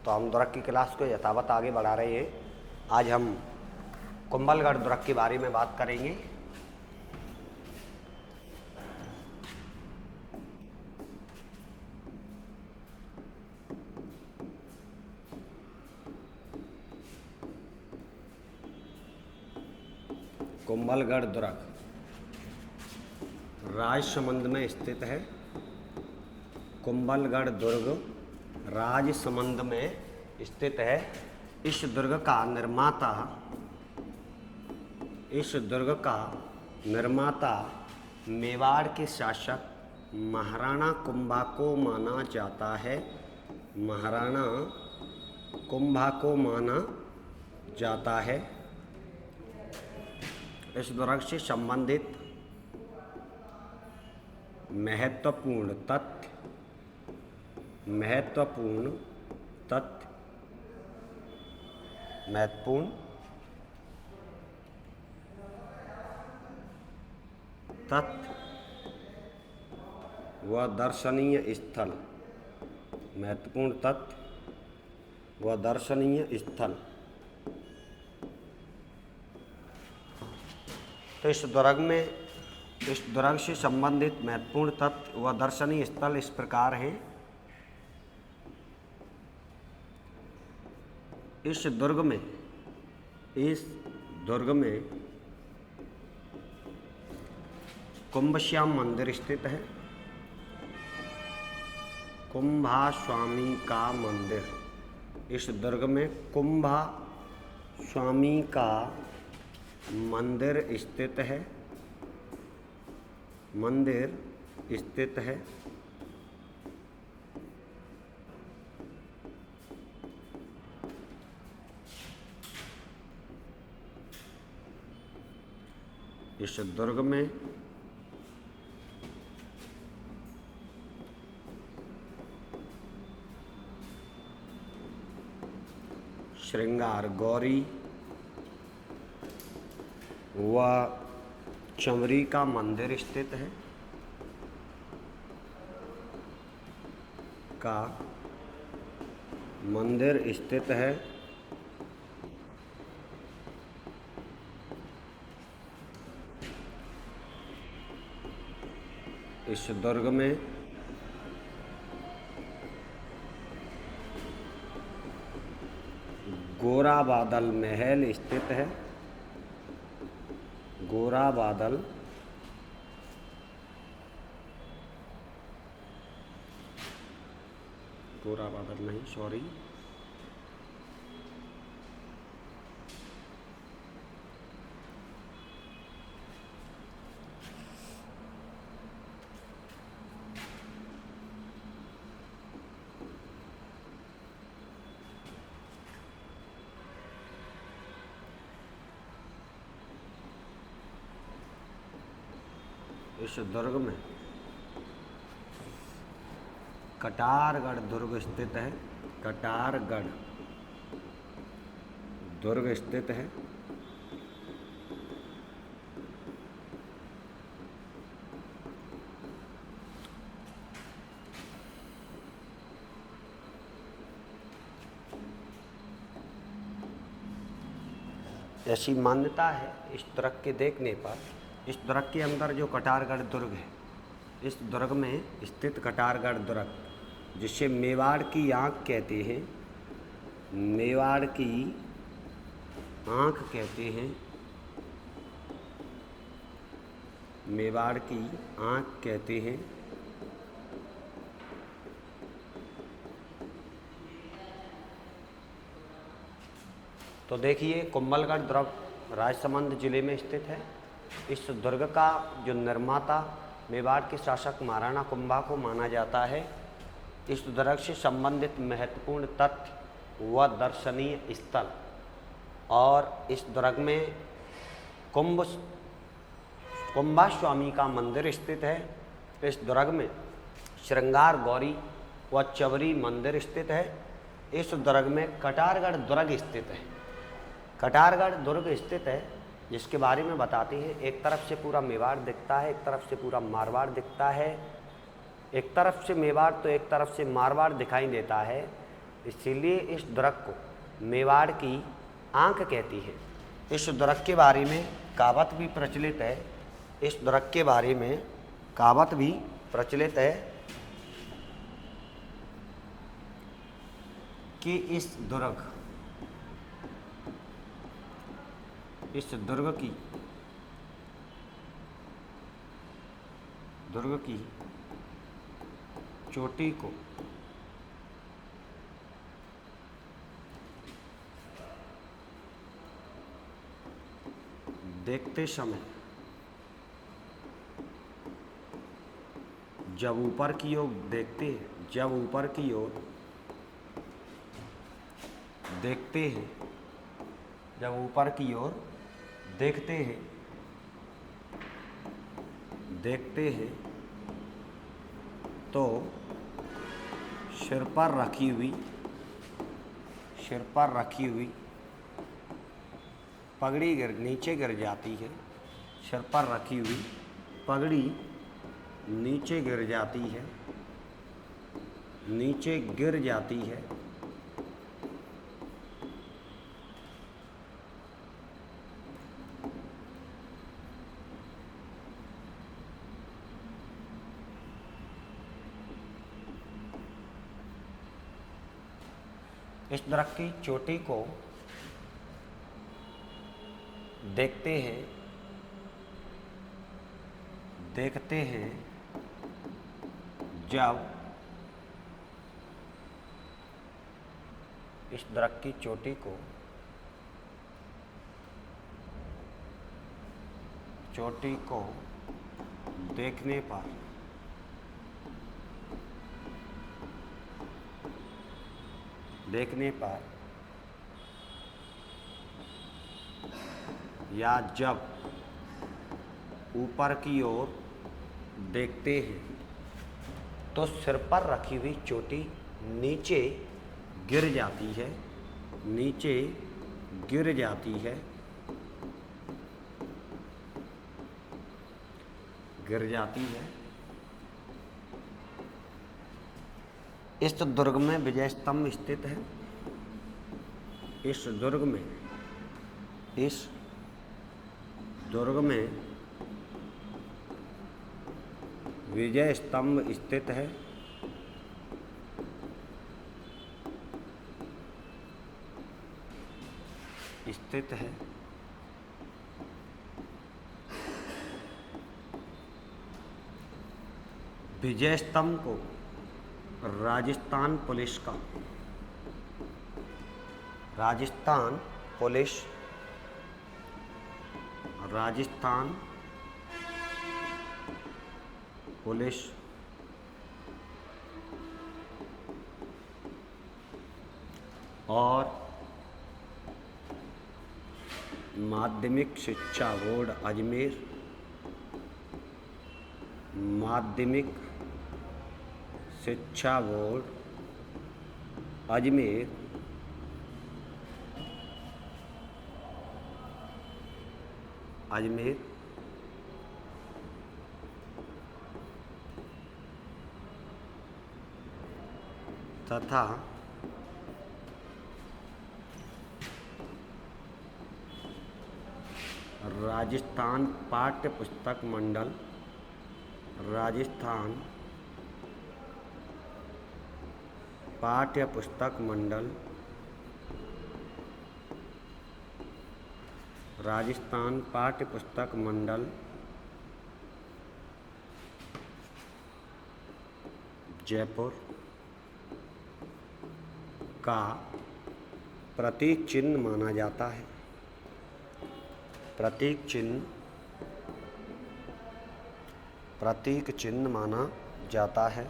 तो हम दुर्ग की क्लास को यथावत आगे बढ़ा रहे हैं। आज हम कुंभलगढ़ दुर्ग के बारे में बात करेंगे। कुंभलगढ़ दुर्ग राजसमंद में स्थित है। कुंभलगढ़ दुर्ग राजसमंद में स्थित है। इस दुर्ग का निर्माता मेवाड़ के शासक महाराणा कुंभा को माना जाता है। महाराणा कुंभा को माना जाता है। इस दुर्ग से संबंधित महत्वपूर्ण तथ्य व दर्शनीय स्थल तो इस दुर्ग से संबंधित महत्वपूर्ण तथ्य व दर्शनीय स्थल इस प्रकार हैं। इस दुर्ग में कुंभश्याम मंदिर स्थित है। कुंभा स्वामी का मंदिर। इस दुर्ग में कुंभा स्वामी का मंदिर स्थित है। इस दुर्ग में श्रृंगार गौरी व चंवरी का मंदिर स्थित है। इस दुर्ग में गोराबादल महल स्थित है। गोराबादल नहीं, सॉरी, इस दुर्ग में कटारगढ़ दुर्ग स्थित है। ऐसी मान्यता है इस दुर्ग के देखने पर। इस दुर्ग के अंदर जो कटारगढ़ दुर्ग है, इस दुर्ग में स्थित कटारगढ़ दुर्ग, जिसे मेवाड़ की आँख कहते हैं, तो देखिए कुंभलगढ़ दुर्ग राजसमंद जिले में स्थित है। इस दुर्ग का जो निर्माता मेवाड़ के शासक महाराणा कुंभा को माना जाता है। इस दुर्ग से संबंधित महत्वपूर्ण तथ्य व दर्शनीय स्थल, और इस दुर्ग में कुंभा स्वामी का मंदिर स्थित है। इस दुर्ग में श्रृंगार गौरी व चंवरी मंदिर स्थित है। इस दुर्ग में कटारगढ़ दुर्ग स्थित है, जिसके बारे में बताते हैं। एक तरफ से पूरा मेवाड़ दिखता है, एक तरफ से पूरा मारवाड़ दिखता है। एक तरफ से मेवाड़ तो एक तरफ से मारवाड़ दिखाई देता है। इसीलिए इस दुर्ग को मेवाड़ की आंख कहती है। इस दुर्ग के बारे में कहावत भी प्रचलित है। इस दुर्ग के बारे में कहावत भी प्रचलित है कि इस दुर्ग की चोटी को देखते समय जब ऊपर की ओर देखते हैं, जब ऊपर की ओर देखते हैं, जब ऊपर की ओर देखते हैं तो सिर पर रखी हुई पगड़ी नीचे गिर जाती है। सिर पर रखी हुई पगड़ी नीचे गिर जाती है, नीचे गिर जाती है। इस दरख्त की चोटी को देखते हैं जब इस दरख्त की चोटी को देखने पर या जब ऊपर की ओर देखते हैं तो सिर पर रखी हुई चोटी नीचे गिर जाती है, नीचे गिर जाती है, गिर जाती है। इस दुर्ग में विजय स्तंभ स्थित है। इस दुर्ग में विजय स्तंभ स्थित है। विजय स्तंभ को राजस्थान पुलिस और माध्यमिक शिक्षा बोर्ड अजमेर, माध्यमिक शिक्षा बोर्ड अजमेर तथा राजस्थान पाठ्य पुस्तक मंडल, राजस्थान पाठ्य पुस्तक मंडल, राजस्थान पाठ्य पुस्तक मंडल जयपुर का प्रतीक चिन्ह माना जाता है। प्रतीक चिन्ह माना जाता है।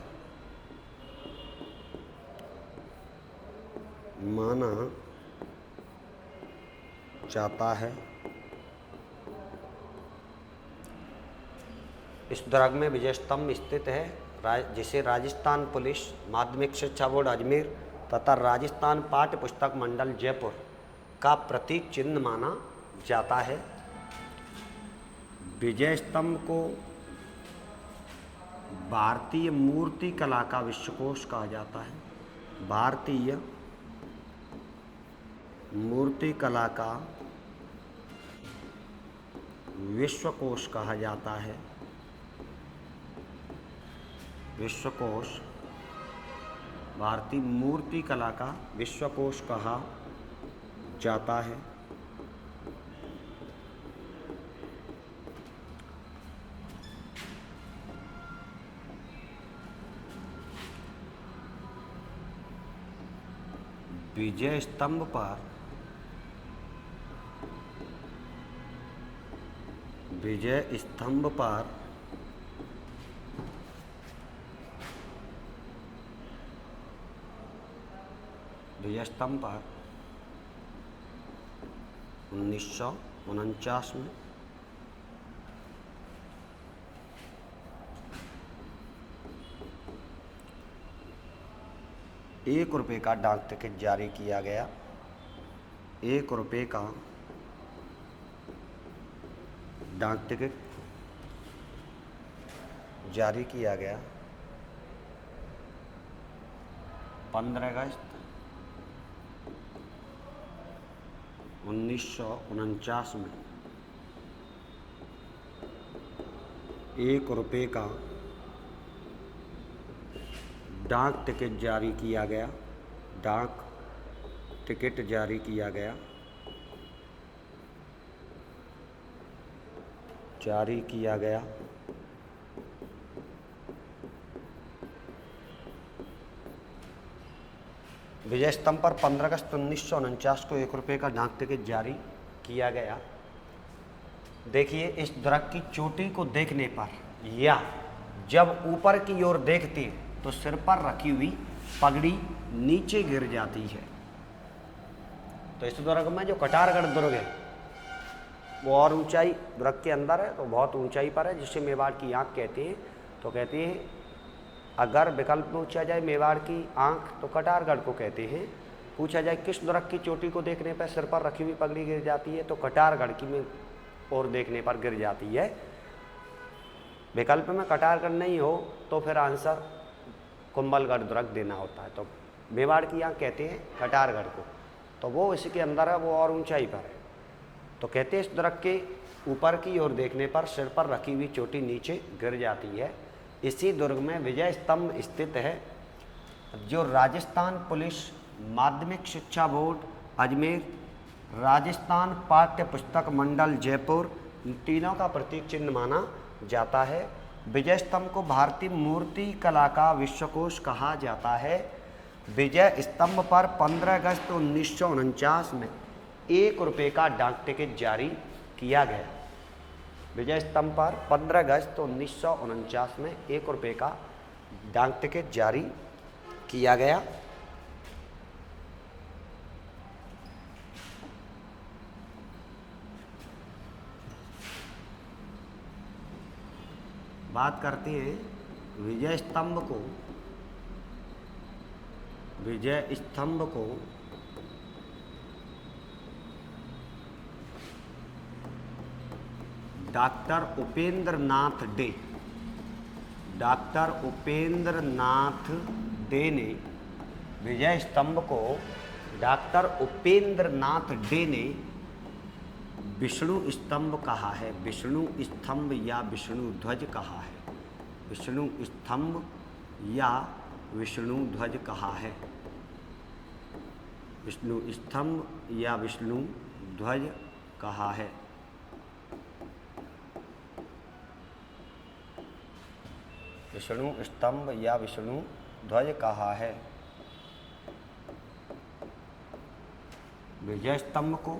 इस दुर्ग में विजय स्तंभ स्थित है, जिसे राजस्थान पुलिस, माध्यमिक शिक्षा बोर्ड अजमेर तथा राजस्थान पाठ्य पुस्तक मंडल जयपुर का प्रतीक चिन्ह माना जाता है। विजय स्तंभ को भारतीय मूर्ति कला का विश्वकोश कहा जाता है। भारतीय मूर्ति कला का विश्वकोश कहा जाता है। विश्वकोश, भारतीय मूर्ति कला का विश्वकोश कहा जाता है। विजय स्तंभ पर विजय स्तंभ पर विजय स्तंभ पर 1949 में ₹1 का डाक टिकट जारी किया गया। ₹1 का डाक टिकट जारी किया गया 15 अगस्त 1949 में। ₹1 का डाक टिकट जारी किया गया। डाक टिकट जारी किया गया। जारी किया गया। विजय स्तंभ पर 15 अगस्त 1949 को ₹1 का डाक टिकट जारी किया गया। देखिए, इस दरख्त की चोटी को देखने पर या जब ऊपर की ओर देखते तो सिर पर रखी हुई पगड़ी नीचे गिर जाती है। तो इस दुर्ग में जो कटारगढ़ दुर्ग है वो और ऊंचाई दुर्ग के अंदर है, तो बहुत ऊंचाई पर है, जिसे मेवाड़ की आँख कहते हैं। तो कहते हैं अगर विकल्प में पूछा जाए मेवाड़ की आँख तो कटारगढ़ को कहते हैं। पूछा जाए किस दुर्ग की चोटी को देखने पर सिर पर रखी हुई पगड़ी गिर जाती है, तो कटारगढ़ की में और देखने पर गिर जाती है। विकल्प में कटारगढ़ नहीं हो तो फिर आंसर कुंभलगढ़ दुर्ग देना होता है। तो मेवाड़ की आँख कहते हैं कटारगढ़ को, तो वो इसके अंदर है, वो और ऊंचाई पर है। तो कहते हैं इस दुर्ग के ऊपर की ओर देखने पर सिर पर रखी हुई चोटी नीचे गिर जाती है। इसी दुर्ग में विजय स्तंभ स्थित है, जो राजस्थान पुलिस माध्यमिक शिक्षा बोर्ड अजमेर, राजस्थान पाठ्य पुस्तक मंडल जयपुर, इन तीनों का प्रतीक चिन्ह माना जाता है। विजय स्तंभ को भारतीय मूर्ति कला का विश्वकोश कहा जाता है। विजय स्तंभ पर 15 अगस्त 1949 में ₹1 का डाक टिकट जारी किया गया। विजय स्तंभ पर 15 अगस्त 1949 में ₹1 का डाक टिकट जारी किया गया। बात करते हैं विजय स्तंभ को डॉक्टर उपेंद्र नाथ डे ने विजय स्तंभ को डॉक्टर उपेंद्र नाथ डे ने विष्णु स्तंभ कहा है। विष्णु स्तंभ या विष्णु ध्वज कहा है। विष्णु स्तंभ या विष्णु ध्वज कहा है। विष्णु स्तंभ या विष्णु ध्वज कहा है। विष्णु स्तंभ या विष्णु ध्वज कहा है। विजय स्तंभ को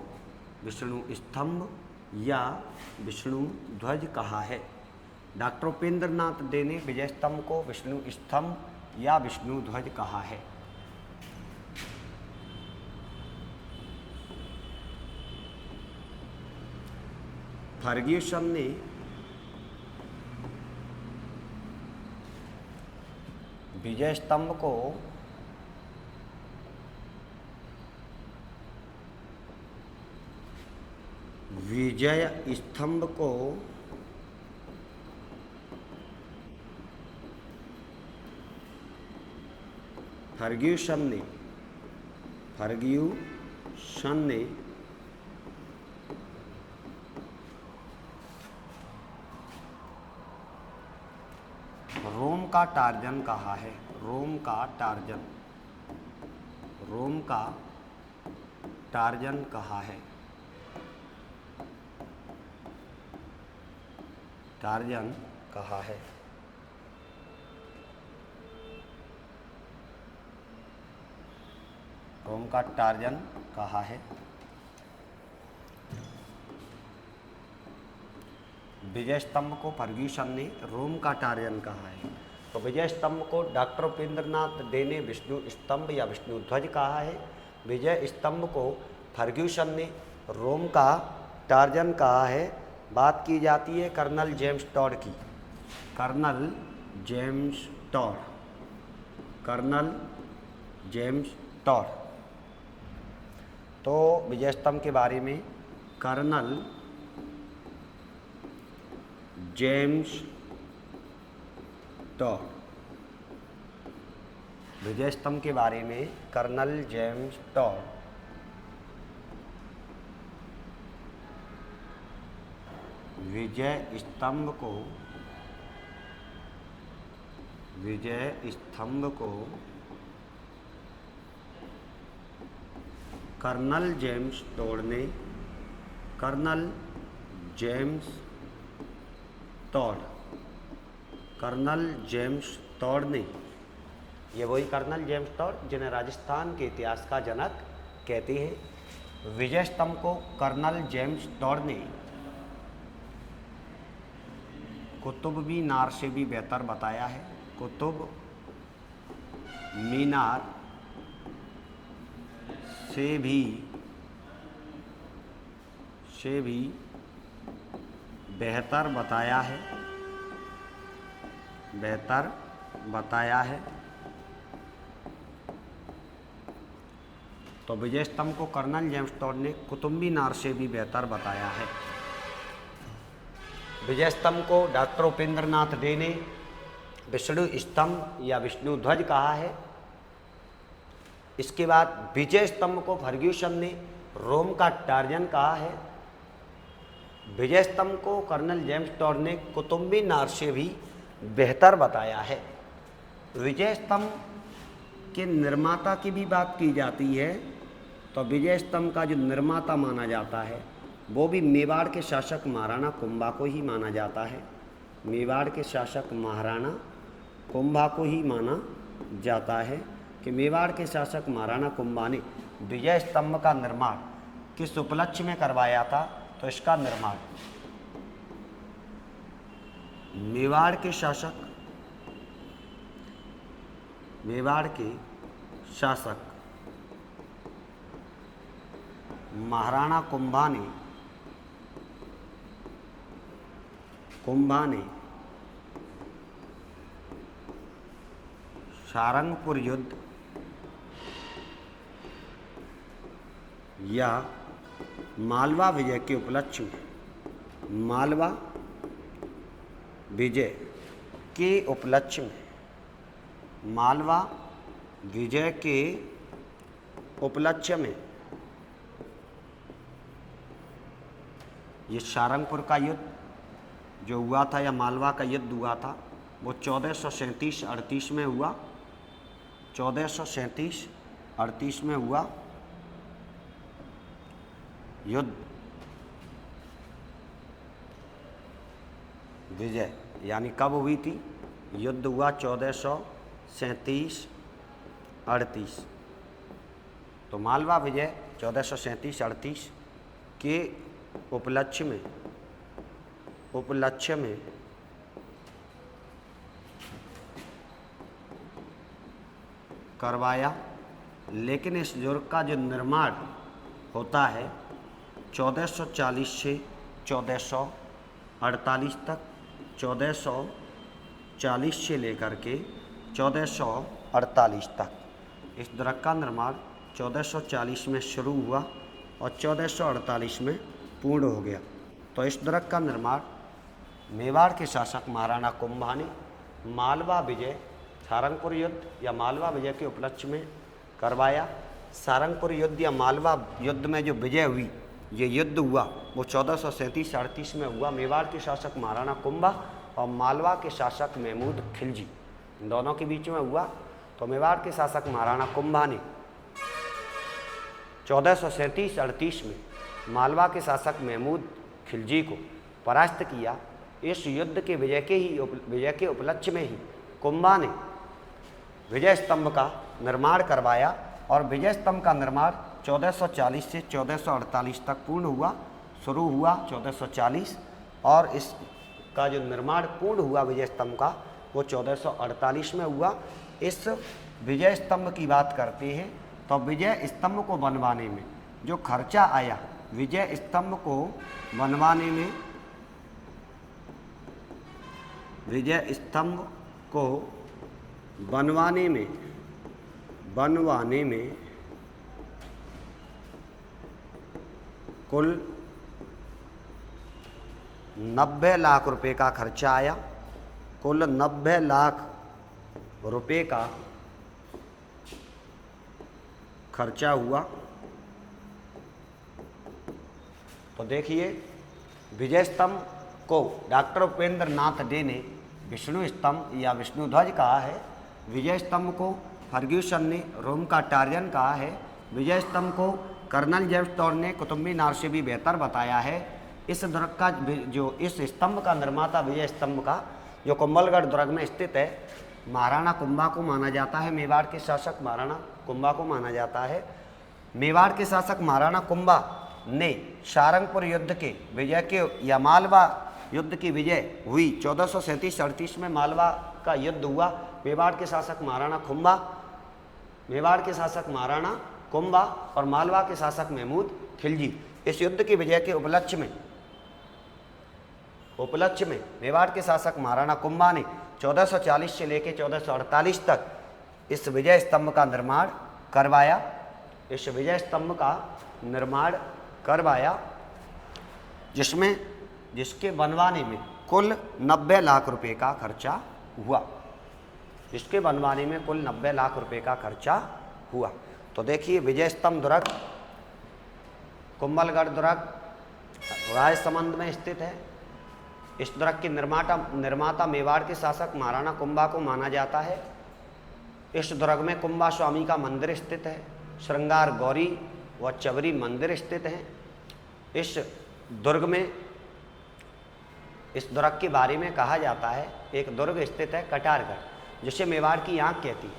विष्णु स्तंभ या विष्णु ध्वज कहा है। डॉक्टर उपेंद्र नाथ डे ने विजय स्तंभ को विष्णु स्तंभ या विष्णु ध्वज कहा है। फर्ग्यूसन ने विजय स्तंभ को फर्ग्यूसन सन ने रोम का टार्जन कहा है। रोम का टार्जन, रोम का टार्जन कहा है। टार्जन कहा है। रोम का टार्जन कहा है। विजय स्तंभ को फर्ग्यूसन ने रोम का टार्जन कहा है। तो विजय स्तंभ को डॉक्टर उपेंद्रनाथ डे ने विष्णु स्तंभ या विष्णु ध्वज कहा है। विजय स्तंभ को फर्ग्यूसन ने रोम का टार्जन कहा है। बात की जाती है कर्नल जेम्स टॉड की। Colonel James Tod, colonel James Tod. तो विजय स्तंभ के बारे में कर्नल जेम्स टॉड, विजय स्तंभ के बारे में कर्नल जेम्स टॉड विजय स्तंभ को, विजय स्तंभ को कर्नल जेम्स टॉड ने, colonel James Tod, colonel James Tod ने, ये वही कर्नल जेम्स टॉड जिन्हें राजस्थान के इतिहास का जनक कहते हैं। विजय स्तंभ को कर्नल जेम्स टॉड ने कुतुब मीनार से भी बेहतर बताया है। कुतुब मीनार से भी बेहतर बताया है, बेहतर बताया है। तो विजय स्तंभ को कर्नल जेम्स टॉड ने कुतुब मीनार से भी बेहतर बताया है। विजय स्तंभ को डॉक्टर उपेंद्रनाथ डे ने विष्णु स्तंभ या विष्णु ध्वज कहा है। इसके बाद विजय स्तंभ को फर्ग्यूसन ने रोम का टार्जन कहा है। विजय स्तंभ को कर्नल जेम्स टॉड ने कुतुब मीनार से भी बेहतर बताया है। विजय स्तंभ के निर्माता की भी बात की जाती है। तो विजय स्तंभ का जो निर्माता माना जाता है वो भी मेवाड़ के शासक महाराणा कुंभा को ही माना जाता है। मेवाड़ के शासक महाराणा कुंभा को ही माना जाता है कि मेवाड़ के शासक महाराणा कुंभा ने विजय स्तंभ का निर्माण किस उपलक्ष्य में करवाया था। तो इसका निर्माण मेवाड़ के शासक, मेवाड़ के शासक महाराणा कुंभा ने सारंगपुर युद्ध या मालवा विजय के उपलक्ष्य में, मालवा विजय के उपलक्ष्य में, मालवा विजय के उपलक्ष्य में ये सारंगपुर का युद्ध जो हुआ था या मालवा का युद्ध हुआ था वो 1437-38 में हुआ। 1437-38 में हुआ युद्ध विजय, यानी कब हुई थी? युद्ध हुआ 1437-38। तो मालवा विजय 1437-38 के उपलक्ष्य में करवाया। लेकिन इस दुर्ग का जो निर्माण होता है 1440 से 1448 तक, 1440 से लेकर के 1448 तक इस दुर्ग का निर्माण 1440 में शुरू हुआ और 1448 में पूर्ण हो गया। तो इस दुर्ग का निर्माण मेवाड़ के शासक महाराणा कुंभा ने मालवा विजय, सारंगपुर युद्ध या मालवा विजय के उपलक्ष्य में करवाया। सारंगपुर युद्ध या मालवा युद्ध में जो विजय हुई, ये युद्ध हुआ वो 1437-38 में हुआ। मेवाड़ के शासक महाराणा कुंभा और मालवा के शासक महमूद खिलजी, इन दोनों के बीच में हुआ। तो मेवाड़ के शासक महाराणा कुंभा ने 1437-38 में मालवा के शासक महमूद खिलजी को परास्त किया। इस युद्ध के विजय के उपलक्ष्य में ही कुंभा ने विजय स्तंभ का निर्माण करवाया और विजय स्तंभ का निर्माण 1440 से 1448 तक पूर्ण हुआ। शुरू हुआ 1440 और इसका जो निर्माण पूर्ण हुआ विजय स्तंभ का वो 1448 में हुआ। इस विजय स्तंभ की बात करते हैं तो विजय स्तंभ को बनवाने में जो खर्चा आया, विजय स्तंभ को बनवाने में, विजय स्तंभ को बनवाने में कुल 90 लाख रुपए का खर्चा आया। कुल 90 लाख रुपए का खर्चा हुआ। तो देखिए, विजय स्तंभ को डॉक्टर उपेंद्र नाथ डे ने विष्णु स्तंभ या विष्णु ध्वज कहा है। विजय स्तंभ को फर्ग्यूसन ने रोम का टार्जन कहा है। विजय स्तंभ को कर्नल जेम्स टॉड ने कुतुब मीनार से भी बेहतर बताया है। इस दुर्ग का जो इस स्तंभ का निर्माता विजय स्तंभ का जो कुंभलगढ़ दुर्ग में स्थित है, महाराणा कुंभा को माना जाता है। मेवाड़ के शासक महाराणा कुंभा को माना जाता है। मेवाड़ के शासक महाराणा कुंभा ने सारंगपुर युद्ध के विजय के या मालवा युद्ध की विजय हुई 1437-38 में मालवा का युद्ध हुआ। मेवाड़ के शासक महाराणा कुंभा और मालवा के शासक महमूद खिलजी, इस युद्ध की विजय के उपलक्ष्य में मेवाड़ के शासक महाराणा कुंभा ने 1440 से लेकर 1448 तक इस विजय स्तंभ का निर्माण करवाया, जिसके बनवाने में कुल 90 लाख रुपए का खर्चा हुआ। तो देखिए, विजय स्तंभ दुर्ग कुंभलगढ़ दुर्ग राजसमंद में स्थित है। इस दुर्ग के निर्माता मेवाड़ के शासक महाराणा कुंभा को माना जाता है। इस दुर्ग में कुंभा स्वामी का मंदिर स्थित है। श्रृंगार गौरी व चबरी मंदिर स्थित हैं। इस दुर्ग के बारे में कहा जाता है, एक दुर्ग स्थित है कटारगढ़, जिसे मेवाड़ की आंख कहती है।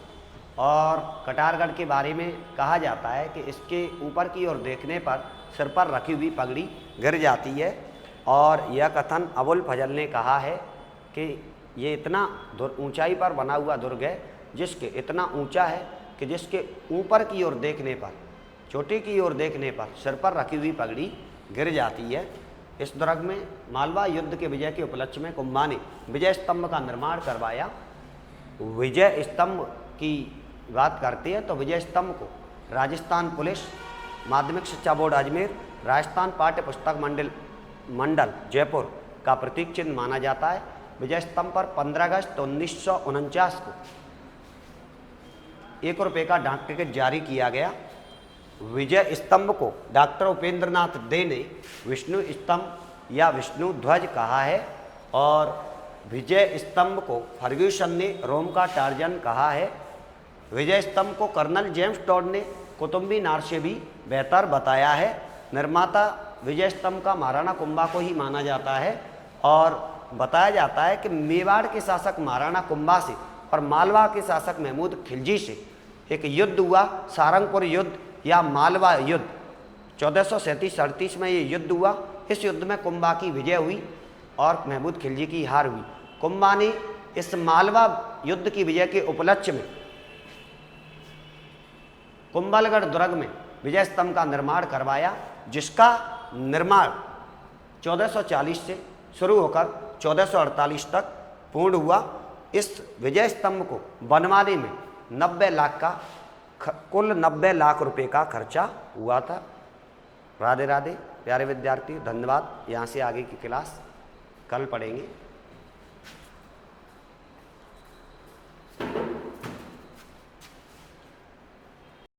और कटारगढ़ के बारे में कहा जाता है कि इसके ऊपर की ओर देखने पर सिर पर रखी हुई पगड़ी गिर जाती है। और यह कथन अबुल फजल ने कहा है कि ये इतना ऊंचाई पर बना हुआ दुर्ग है, जिसके इतना ऊंचा है कि जिसके ऊपर की ओर देखने पर, चोटी की ओर देखने पर सिर पर रखी हुई पगड़ी गिर जाती है। इस दुर्ग में मालवा युद्ध के विजय के उपलक्ष्य में कुंभा ने विजय स्तंभ का निर्माण करवाया। विजय स्तंभ की बात करते हैं तो विजय स्तंभ को राजस्थान पुलिस माध्यमिक शिक्षा बोर्ड अजमेर, राजस्थान पाठ्य पुस्तक मंडल जयपुर का प्रतीक चिन्ह माना जाता है। विजय स्तंभ पर 15 अगस्त 1949 को 1 रुपये का डाक टिकट जारी किया गया। विजय स्तंभ को डॉक्टर उपेंद्र नाथ डे ने विष्णु स्तंभ या विष्णु ध्वज कहा है और विजय स्तंभ को फर्ग्यूसन ने रोम का टार्जन कहा है। विजय स्तंभ को कर्नल जेम्स टॉड ने कुतुब मीनार से भी बेहतर बताया है। निर्माता विजय स्तंभ का महाराणा कुंभा को ही माना जाता है और बताया जाता है कि मेवाड़ के शासक महाराणा कुंभा से और मालवा के शासक महमूद खिलजी से एक युद्ध हुआ, सारंगपुर युद्ध या मालवा युद्ध। 1437-38 में ये युद्ध हुआ। इस युद्ध में कुंभा की विजय हुई और महमूद खिलजी की हार हुई। कुंभा ने इस मालवा युद्ध की विजय के उपलक्ष्य में कुंभलगढ़ दुर्ग में विजय स्तंभ का निर्माण करवाया, जिसका निर्माण 1440 से शुरू होकर 1448 तक पूर्ण हुआ। इस विजय स्तंभ को बनवाने में 90 लाख का कुल 90 लाख रुपए का खर्चा हुआ था। राधे राधे प्यारे विद्यार्थी, धन्यवाद। यहाँ से आगे की क्लास कल पढ़ेंगे।